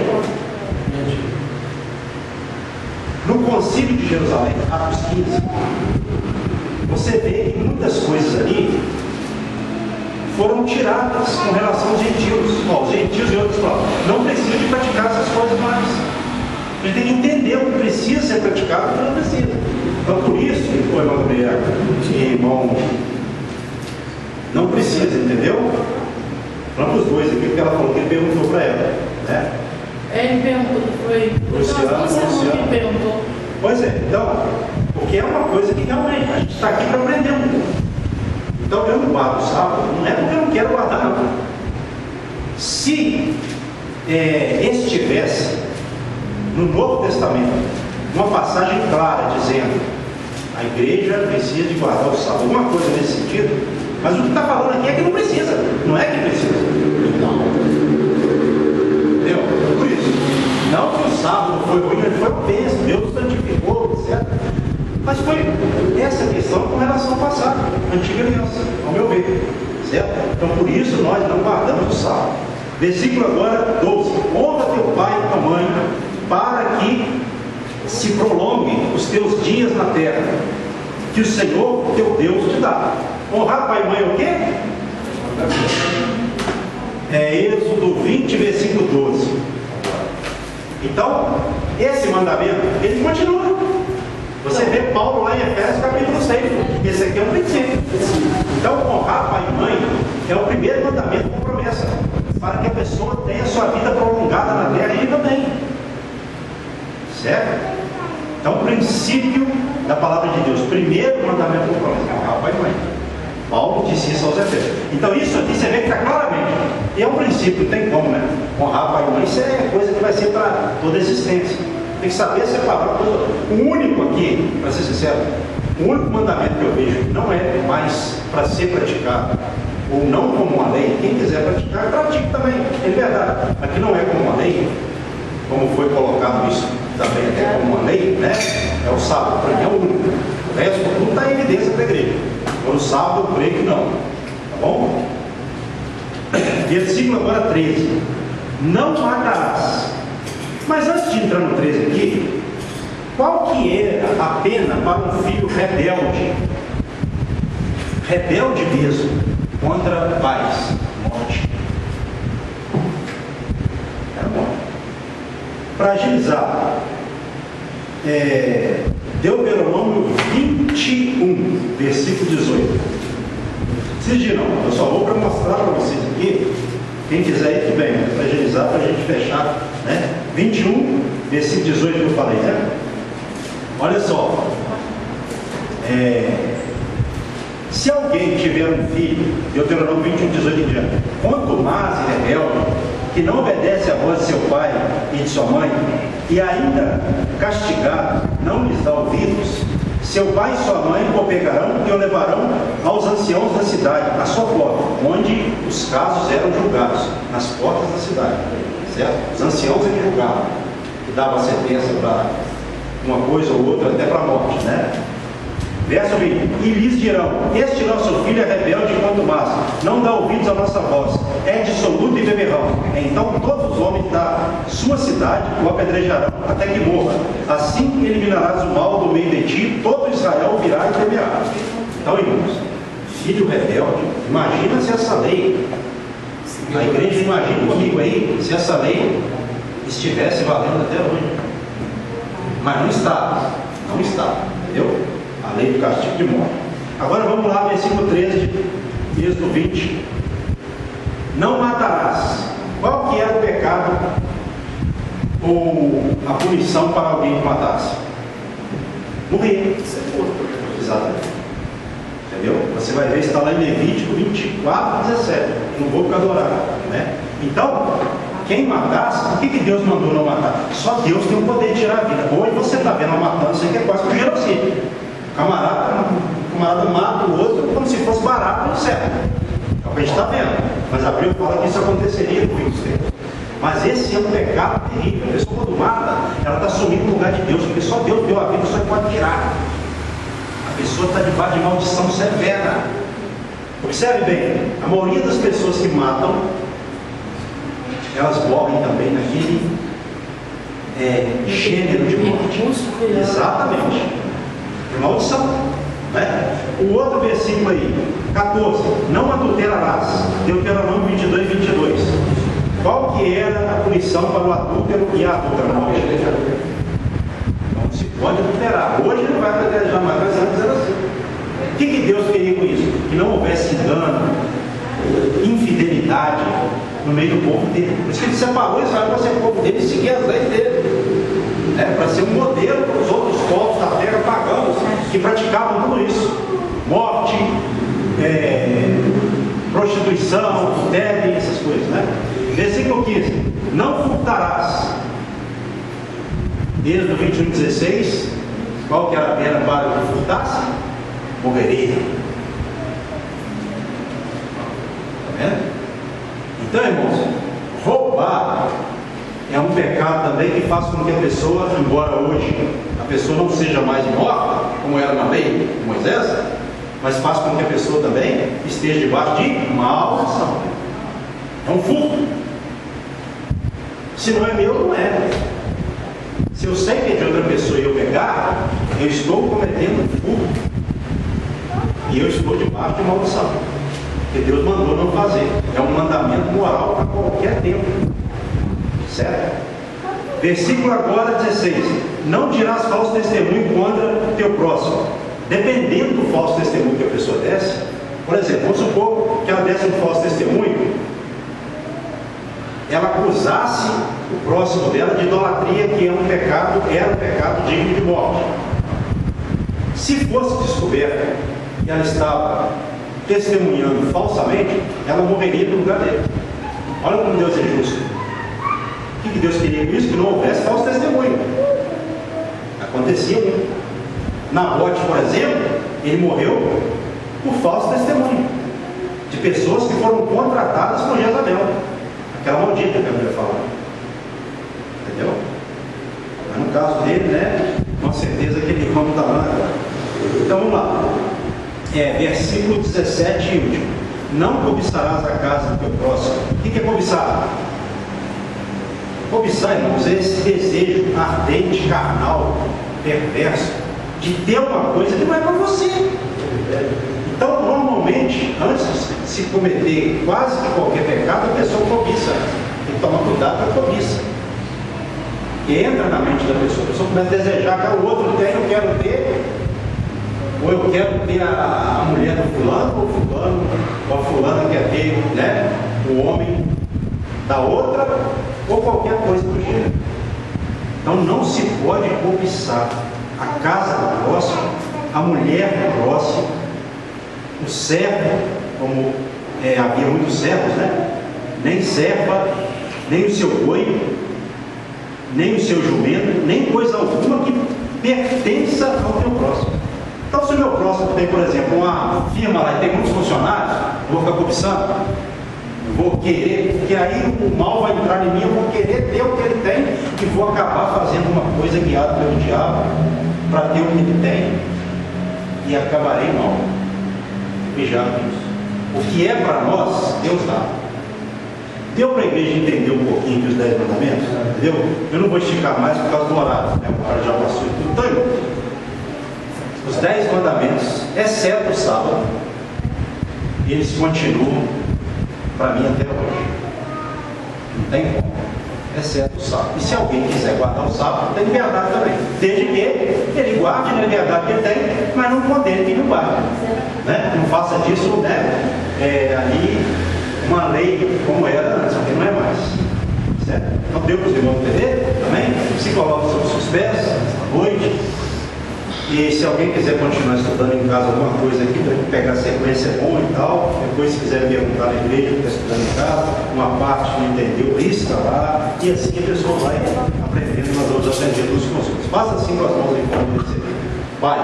No concílio de Jerusalém, Atos 15, você vê que muitas coisas ali foram tiradas com relação aos gentios. Os gentios e outros falam, não precisa de praticar essas coisas mais. A gente tem que entender o que precisa ser praticado e o que não precisa. Então, por isso que foi, irmão Gabriel e irmão, não precisa, entendeu? Falando para os dois aqui, porque ela falou que ele perguntou para ela, né? Ele perguntou, foi Luciano que perguntou. Pois é, então, porque é uma coisa que realmente a gente está aqui para aprender um pouco. Então, eu não guardo o sábado, não é porque eu não quero guardar, não. Se estivesse no Novo Testamento uma passagem clara dizendo a igreja precisa de guardar o sábado, alguma coisa nesse sentido, mas o que está falando aqui é que não precisa, não é que precisa. Não. Entendeu? Por isso, não que o sábado foi ruim, ele foi uma bênção, Deus santificou, etc. Mas foi essa questão com relação ao passado, a antiga aliança, ao meu ver, certo? Então por isso nós não guardamos o sábado. Versículo agora 12: honra teu pai e tua mãe, para que se prolonguem os teus dias na terra, que o Senhor teu Deus te dá. Honrar pai e mãe é o quê? É Êxodo 20, versículo 12. Então, esse mandamento, ele continua. Você vê Paulo lá em Efésios capítulo 6. Esse aqui é um princípio. Então, honrar pai e mãe é o primeiro mandamento com promessa, para que a pessoa tenha sua vida prolongada na terra e também. Certo? Então, o princípio da palavra de Deus, primeiro mandamento com promessa, honrar pai e mãe. Paulo disse isso aos Efésios. Então, isso aqui você vê que está claramente. E é um princípio, não tem como, né? Honrar pai e mãe, isso é coisa que vai ser para toda a existência. Tem que saber separar coisa. O único aqui, para ser sincero, o único mandamento que eu vejo não é mais para ser praticado, ou não como uma lei. Quem quiser praticar, pratique também. É verdade. Aqui não é como uma lei, como foi colocado isso também até como uma lei, né? É o sábado, para mim é o único. O resto tudo está em evidência da igreja. Agora o sábado eu creio que não. Tá bom? Versículo agora 13. Não matarás. Mas antes de entrar no 13 aqui, qual que era a pena para um filho rebelde? Rebelde mesmo, contra pais? Morte. Era morte. Para agilizar, Deuteronômio 21, versículo 18. Vocês dirão, eu só vou para mostrar para vocês aqui. Quem quiser ir, tudo bem, para agilizar, para a gente fechar, né? 21, versículo 18 que eu falei, né? Olha só. Se alguém tiver um filho, Deuteronômio 21, 18 em diante, contumaz e rebelde, que não obedece à voz de seu pai e de sua mãe, e ainda castigado, não lhes dá ouvidos, seu pai e sua mãe o pegarão e o levarão aos anciãos da cidade, à sua porta, onde os casos eram julgados, nas portas da cidade. Certo? Os anciãos é que julgavam, que davam a sentença para uma coisa ou outra, até para a morte, né? Verso 20: e lhes dirão: este nosso filho é rebelde e contumaz, não dá ouvidos à nossa voz, é dissoluto e beberrão. Então todos os homens da sua cidade o apedrejarão até que morra. Assim eliminarás o mal do meio de ti, todo Israel virá e temerá. Então, irmãos, filho rebelde, imagina se essa lei, a igreja imagina comigo aí, se essa lei estivesse valendo até hoje. Mas não está, entendeu? A lei do castigo de morte. Agora vamos lá, versículo 13, Êxodo 20. Não matarás. Qual que era o pecado ou a punição para alguém que matasse? Morrer. Exatamente. Entendeu? Você vai ver, está lá em Levítico 24, 17. Não vou ficar do horário, né? Então, quem matasse, por que Deus mandou não matar? Só Deus tem o poder de tirar a vida. Hoje você está vendo uma matança que é quase um genocídio. O camarada mata o outro como se fosse barato no céu. É o que a gente está vendo. Mas a Bíblia fala que isso aconteceria no fim dos tempos. Mas esse é um pecado terrível. A pessoa quando mata, ela está assumindo o lugar de Deus, porque só Deus deu a vida, só pode tirar. A pessoa está debaixo de maldição severa. Observe bem, a maioria das pessoas que matam, elas morrem também naquele gênero de morte. Exatamente. É maldição, né? O outro versículo aí, 14: não adulterarás. Deuteronômio 22, 22. Qual que era a punição para o adúltero e a adúltera? Não se pode adulterar. Hoje não vai adulterar mais, mas antes era assim. O que Deus queria com isso? Que não houvesse engano, infidelidade no meio do povo dele. Por isso que ele separou Israel para ser o povo dele e seguir as leis dele. Para ser um modelo para os outros povos da terra pagãos que praticavam tudo isso: morte, prostituição, adultério, essas coisas, né? Versículo 15: não furtarás. Êxodo 21, 16. Qual que era a pena para o que furtasse? Morreria. Está vendo? Então, irmãos, roubar é um pecado também que faz com que a pessoa, embora hoje a pessoa não seja mais morta, como era na lei de Moisés, mas faz com que a pessoa também esteja debaixo de maldição. É um furto. Se não é meu, não é. Se eu sei que é de outra pessoa e eu pegar, eu estou cometendo um furto. E eu estou debaixo de maldição. Porque Deus mandou não fazer. É um mandamento moral para qualquer tempo. Certo? Versículo agora 16: não dirás falso testemunho contra teu próximo. Dependendo do falso testemunho que a pessoa desse, por exemplo, vamos supor que ela desse um falso testemunho, ela acusasse o próximo dela de idolatria, que era um pecado digno de morte. Se fosse descoberta que ela estava testemunhando falsamente, ela morreria no lugar dele. Olha como Deus é justo. O que Deus queria com isso? Que não houvesse falso testemunho. Acontecia muito. Nabote, por exemplo, ele morreu por falso testemunho de pessoas que foram contratadas por Jezabel, aquela maldita que a Bíblia fala. Entendeu? Mas no caso dele, né, com certeza aquele irmão está lá agora. Então vamos lá. Versículo 17 e último: não cobiçarás a casa do teu próximo. O que é cobiçar? Cobiçar, irmãos, é esse desejo ardente, carnal, perverso, de ter uma coisa que não é para você. Então, normalmente, antes de se cometer quase que qualquer pecado, a pessoa cobiça. Tem que tomar cuidado com a cobiça. E entra na mente da pessoa. A pessoa começa a desejar que o outro tem, eu quero ter, ou eu quero ter a mulher do fulano, ou a fulana quer ter, né, o homem da outra, ou qualquer coisa do gênero. Então não se pode cobiçar a casa do próximo, a mulher do próximo, o servo, como havia muitos servos, né? Nem serva, nem o seu boi, nem o seu jumento, nem coisa alguma que pertença ao teu próximo. Então, se o meu próximo tem, por exemplo, uma firma lá e tem muitos funcionários, eu vou ficar cobiçando, eu vou querer, porque aí o mal vai entrar em mim, eu vou querer ter o que ele tem e vou acabar fazendo uma coisa guiada pelo diabo para ter o que ele tem e acabarei mal. Vigiar isso. O que é para nós, Deus dá. Deu para a igreja entender um pouquinho dos 10 mandamentos? Entendeu? Eu não vou esticar mais por causa do horário, né? O cara já passou e tudo. Então, irmão, os 10 mandamentos, exceto o sábado, eles continuam para mim até hoje. Não tem como. Exceto o sábado. E se alguém quiser guardar o sábado, tem liberdade também. Desde que ele guarde a liberdade que ele tem, mas não condene que não guarde. Né? Não faça disso, né? Ali uma lei como era antes, porque não é mais. Certo? Então deu para os irmãos entender também? Se coloca sobre os seus pés esta noite. E se alguém quiser continuar estudando em casa alguma coisa aqui, para pegar a sequência é bom e tal. Depois, se quiser perguntar na igreja, está estudando em casa, uma parte não entendeu, lista lá. E assim a pessoa vai aprendendo, nós vamos aprendendo uns com os outros. Faça assim com as mãos em forma de receber. Pai,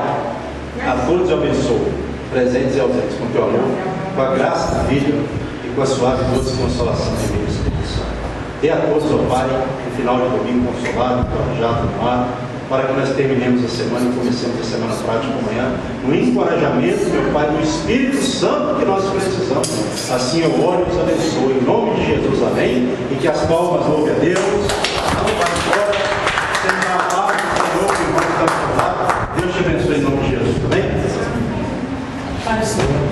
a todos abençoe, presentes e ausentes, com teu amor, com a graça da vida e com a suave e doce consolação de Deus Espírito Santo. Dê a todos, ó Pai, no final de domingo consolado, planejado no mar, para que nós terminemos a semana e comecemos a semana prática amanhã, no encorajamento, meu Pai, do Espírito Santo que nós precisamos. Assim eu oro e os abençoe. Em nome de Jesus, amém. E que as palmas louve a Deus. Não vai embora. Sempre a paz do Senhor, que o irmão está do seu lado. Deus te abençoe em nome de Jesus, amém? Pai do Senhor.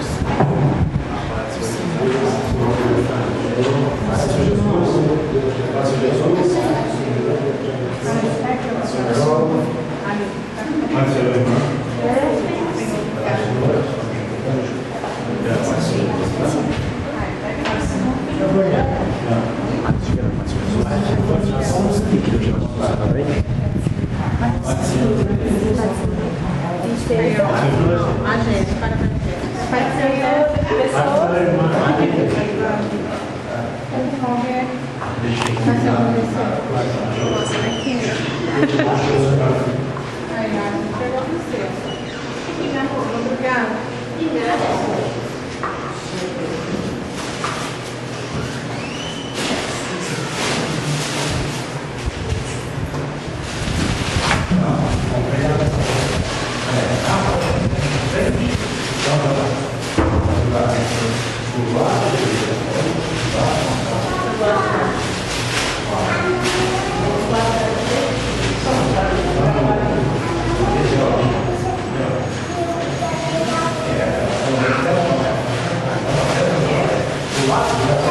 Lado